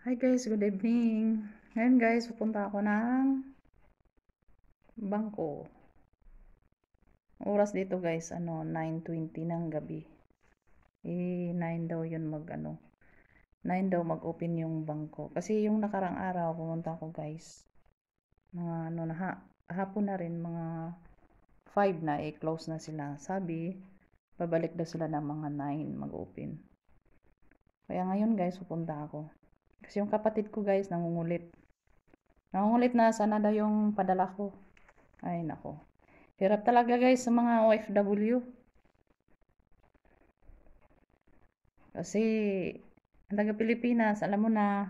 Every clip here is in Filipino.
Hi guys, good evening. Ngayon guys, pupunta ako ng bangko. Oras dito guys, 9:20 ng gabi. 9 daw yun 9 daw mag-open yung bangko. Kasi yung nakarang araw, pumunta ako guys. Mga hapon na rin, mga 5 na, close na sila. Sabi, babalik daw sila ng mga 9 mag-open. Kaya ngayon guys, pupunta ako. Kasi yung kapatid ko guys, nangungulit. Nangungulit na sana daw yung padala ko. Ay nako. Hirap talaga guys sa mga OFW. Kasi ang taga Pilipinas, alam mo na,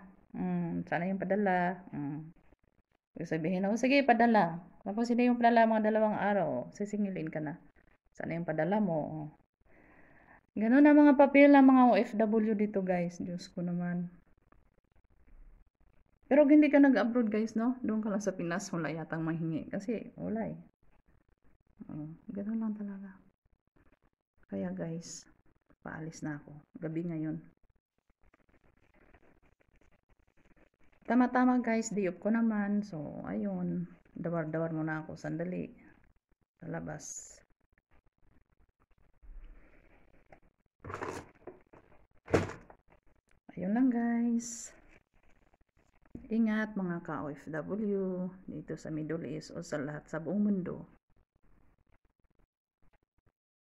sana yung padala. Sabihin ako, sige padala. Tapos hindi yung padala mga 2 araw, sisingilin ka na. Sana yung padala mo. Ganun na mga papel ng mga OFW dito guys. Diyos ko naman. Pero hindi ka nag-abroad guys, no? Doon ka lang sa Pinas, wala yatang mahingi. Kasi wala eh. Ganun lang talaga. Kaya guys, paalis na ako. Gabi ngayon. Tama-tama guys, day off ko naman. So, ayun. Dawar-dawar muna ako sandali. Sa labas. Ayun lang guys. Ingat mga ka-OFW dito sa Middle East o sa lahat sa buong mundo.